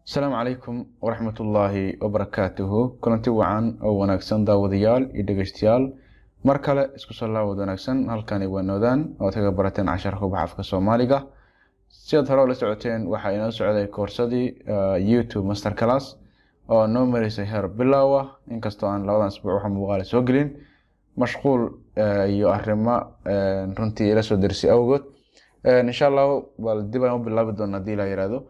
السلام عليكم ورحمة الله وبركاته كلنتي وعن أو وناكسن داوديال إدغشتيال مركلة اسكو صلى وناكسن هالكاني ونودان أو تقبرتين عشر خوب حفظ الصومالية سياد هرو لسعوتين وحاينا سعودي كورسدي يوتيوب ماستر كلاس أو نومري سيهر بلاوة إنكستو عن لغدان اسبوع وحا مبغالي سوقلين مشغول يو أحرما رنتي إلى سودرسي أوغد إن شاء الله والدبا يوم بالله بدون نديلا يرادو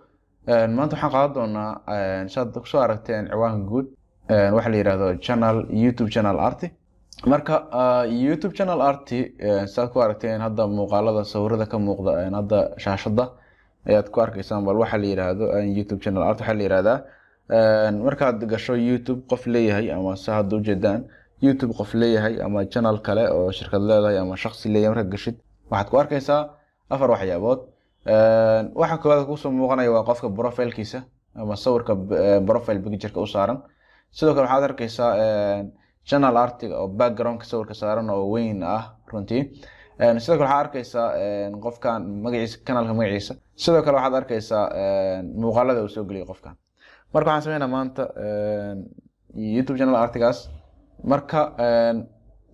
maanta waxaan qaadan doonaa saad ku soo aragteen ciwaanka guud waxa la yiraahdo YouTube channel art marka YouTube channel art saad ku aragteen hadda muuqaalada sawirada ka muuqda hadda shaashada ayaad ku arkaysaan bal waxa la yiraahdo YouTube channel art waxa la yiraahdaa markaad gasho YouTube qof leeyahay ama saad u jeedaan YouTube qof leeyahay ama channel kale oo shirkad leedahay ama shakhsi leeyahay markaad gashid waxaad ku arkaysaa afar waxyaabood waxa koowaad ku soo muuqanaya waa qofka profile-kiisa ama sawirka profile picture-ka u saaran sidoo kale waxaad arkaysaa channel art oo background-ka sawirka saaran oo weyn ah runtii sidoo kale waxaad arkaysaa qofkan magaciisa kanaalka magaciisa sidoo kale waxaad arkaysaa muuqaalada uu soo geliyay qofkan marka waxaan sameeynaa maanta YouTube channel art-gaas marka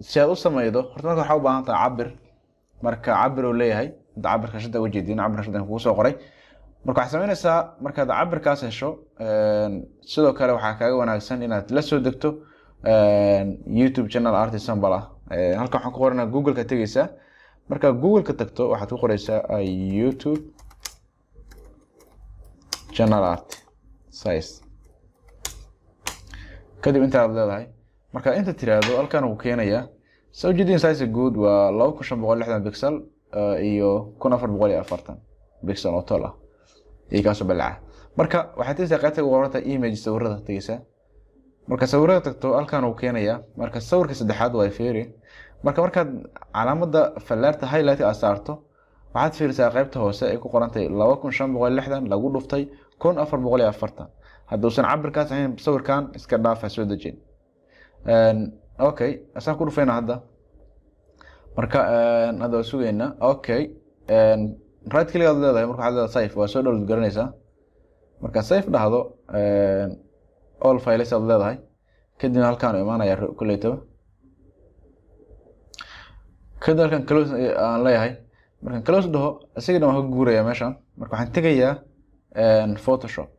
si aad u sameeydo horta marka waxa u baahan tahay cabir marka cabir uu leeyahay cabirka shada wajeedin cabirka shada ku soo qoray marka waxa sameynaysaa marka cabirkaas hesho sidoo kale waxa kaaga wanaagsan inaad la soo degto YouTube channel art sample halka waxaan ku qoranaa Google ka tagaysaa marka Google ka tagto waxaad ku qoraysaa YouTube channel art size kadib inta aad leedahay marka inta tiraado halkan uu keenaya soo jeedin size guud waa 2560 pixel iyo 1440 pixel oo tola ka soo balaa marka waxaad tii qaybta ugu horta image sawirada tagaysaa marka sawirada tagto halkan uu keenaya marka sawirka saddexaad waa fiiri markaad calaamada fallaarta highlight ka saarto waxaad fiirisaa qaybta hoose ee ku qorantay 2560 lagu dhuftay 1440 haddii cabirkaas ahayn sawirkan iska dhaafa soo dejin okay asaan ku dhufayna hadda marka hada sugayna okay right click aad leedahay marka aad leedahay save waa soo download garanaysaa marka save dhahdo all files aad leedahay kadib halkaan imaanaya kuleeto kadib halkaan close aan leeyahay marka close dhaho asigana waan ka guuraya meeshan marka waxaan tagayaa Photoshop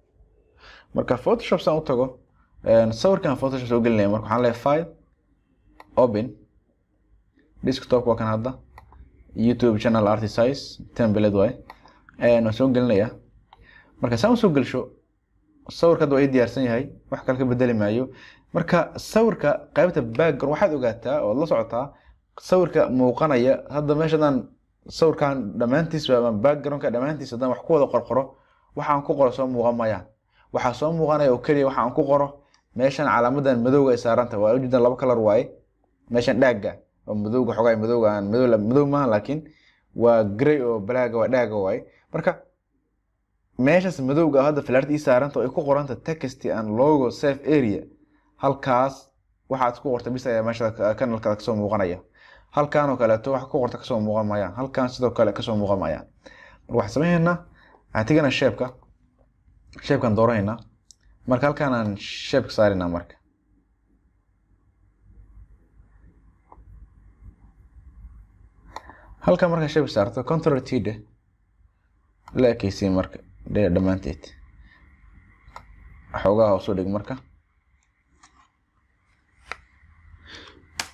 marka Photoshop saan u tago sawirkan Photoshop soo gelinaya marka waxaan leeyahay file open desktop waa kan hadda YouTube channel art size template way soo gelinaya marka saan soo gelsho sawirka way diyaarsan yahay wax kale ka bedeli maayo marka sawirka qaybta background waxaad ogaataa oo la socotaa sawirka muuqanaya hadda meeshadan sawirkan dhamaantiis waa background-ka dhamaantiis hadan wax ku wada qorqoro waxaan ku qoro soo muuqanaya waxa soo muuqanaya oo kaliya waxaan ku qoro meeshan calaamadan madowga ay saaranta waa ujeedaan laba color way meeshan dhaaga madowga xogay madowga aan madow ma laakiin waa gray oo black waa dhaaga way marka meeshas madowga hadda flaartii saaranto ay ku qoranta text and logo save area halkaas waxaad ku qortay bis ay meesha kanalka ka soo muuqanaya halkaan oo kale wax ku qorta ka soo muuqanaya halkaan sidoo kale ka soo muuqanaya wax sameeyna aan tigana shape-kan doorayna marka halkaan aan shape saarina marka halka marka shape saarto control T de laakiin marka dhamaanteed xogaa soo dhig marka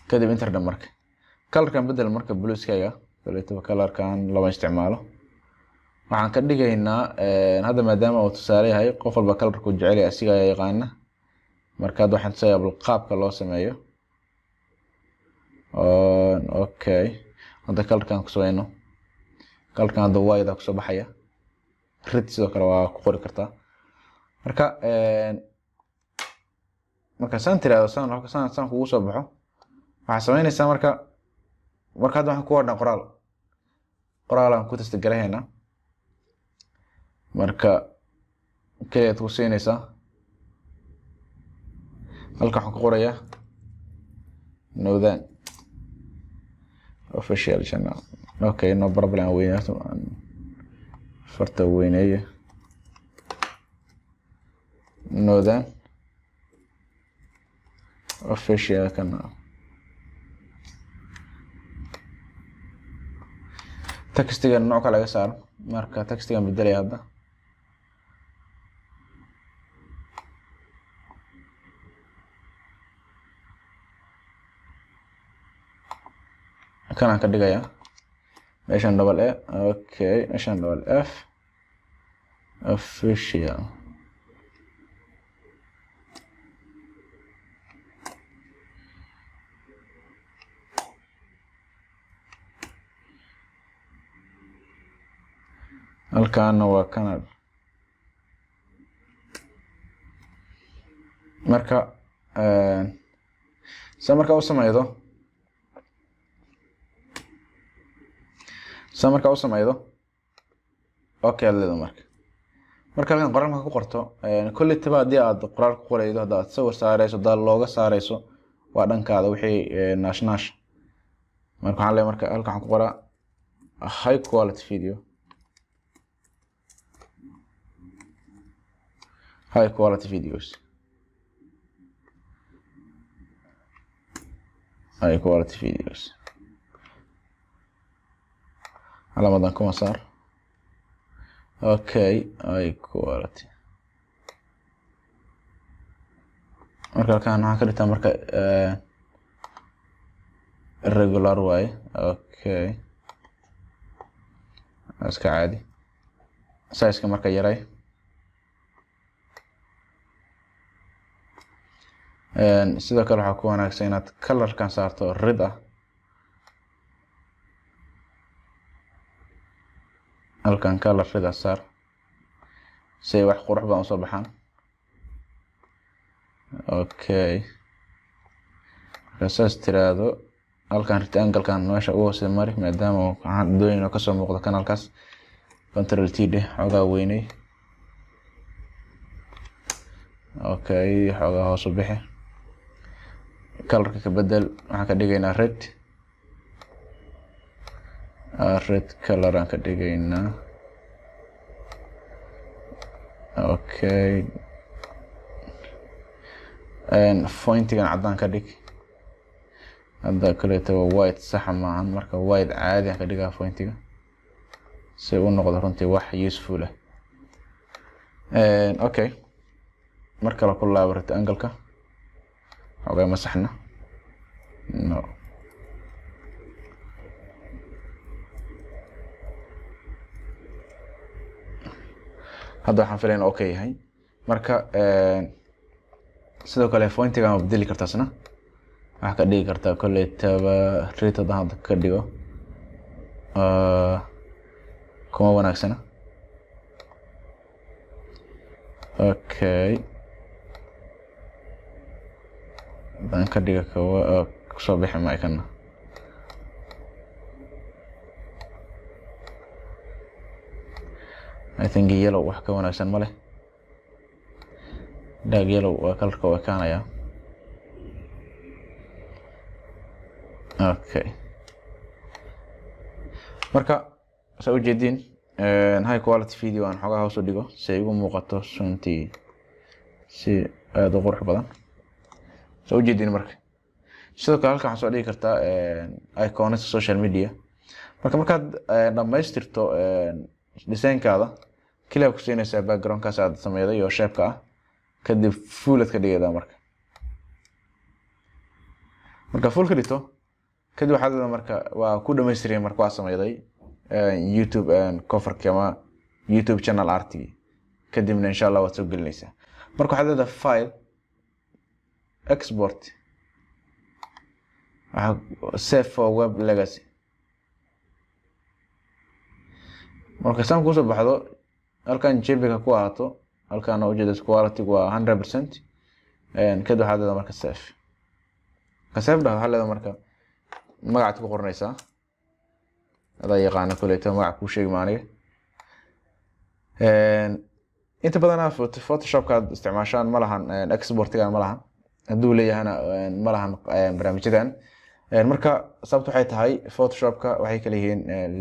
kadib enter marka color-kan bedel marka blue-skayga kaleeto color-kan lama isticmaalo waxaan ka dhigaynaa hadda maadaama uu tusaale yahay qof walba color-ku jecel yahay asiga yaqaan marka waxaan tusayaa qaabka loo sameeyo okay hadda color-kan ku soo color-kan hadda white ku soo baxaya red sidoo kale waa ku qori kartaa marka santiraado saan kugu soo baxo waxa sameynaysaa marka hadda waxaan ku wadnaa qoraal aan ku testgareeyna marka kaliya ku siinaysaa halka waxaan ku qorayaa Nowdan official channel okay no problem weynaato farta weyneeyo nodan official kana textiga nooc kale laga saaro marka textiga bedelay hadda kana ka dhigaya meeshan double a okay meeshan double f official halkaana waa Canada marka marka u sameeydo okay leedo marka halkan qoraalka ku qorto kulli tabaadii aad qoraal ku qoraydo hadaad sawir saarayso dal looga saarayso waa dhankaada wixii naashnash marka waxaan leeyahay marka halkan waxaan ku qoraa high quality video high quality videos علامة كما صار اوكي high quality marka kan waxaan ka dhigtaa marka irregular way okay iska caadi size-ka marka yaray sidoo kale waxaa ku wanaagsan inaad color-kan saarto red ah halkan color red ah saar si wax qurux badan soo baxaan okay rasaas tiraado halkan rectangle-kan meesha ugu hoose mari maadaama waxaan doonayno ka soo muuqdo kanalkaas control t d xogaa weynay okay xogaa hoos u bixi color ka bedel waxaan ka dhigaynaa red color aan ka dhigaynaa okay fontigan cadaan ka dhig hadda kaleeto white sax maahan marka white caadi aan ka dhigaa fontiga si uu noqdo runtii wax useful ah okay marka la ku laabo rectangle-ka xogaa masaxna no hadda waxaan filayn okay yahay marka sidoo kale fontiga ma bedeli kartaa isna waxa ka dhigi kartaa koleytaba rated hadda ka dhigo kuma wanaagsana okay dan ka dhiga soo bixi ma kana I think yellow wax ka wanaagsan ma leh dark yellow waa colorka waa kaanaya okay marka soo jeedin high quality video aan xogaa hoos u dhigo si ay ugu muuqato suntii si aad u qurux badan soo jeedin marka sidoo kale halkan waxaad soo dhigi kartaa icons social media markaad dhamaystirto design-kaada kaliya ku siinaysaa background-kaas aad sameeyday iyo shape-ka ah kadib full ka dhigaydaa marka full ka dhigto kadib waxaad marka waa ku dhamaystiray marka waa sameeyday YouTube cover-ka ama YouTube channel art kadibna insha Allah waad soo gelinaysaa marka waxaad leedahay file export save for web legacy marka saan ku soo baxdo halkan JPEG ku ahaato halkan oo jeedas quality waa 100% kadib waxaad leedahay marka save waxaad leedahay marka magacaad ku qoranaysaa adaa yaqaana kuleeto magac ku sheegi maaniga inta badan Photoshop-ka aad isticmaashaan ma lahan export-ga ma lahan haduu leeyahana ma lahan barnaamijyadan marka sababtu waxay tahay Photoshop-ka waxay kala yihiin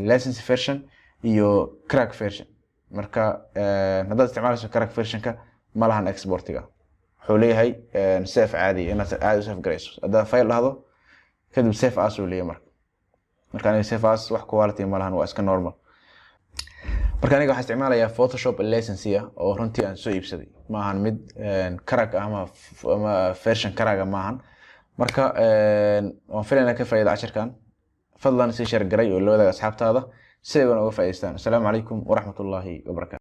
license version iyo crack version marka hadaad isticmaalayso crack version-ka ma lahan exportiga wuxuu leeyahay save caadi inaad caadi u save garayso haddaad file dhahdo kadib save as uu leeyahay marka aniga save as wax quality ma lahan waa iska normal marka aniga waxaan isticmaalayaa Photoshop license oo runtii aan soo iibsaday ma ahan mid karag ama version karaga ma ahan marka waan filaynaa ka faa'iido casharkan fadlan si share garay oo la wadaaga asxaabtaada si ay uga faa'iideystaan. Assalaamu calaykum waraxmatullaahi wabarakaatuh.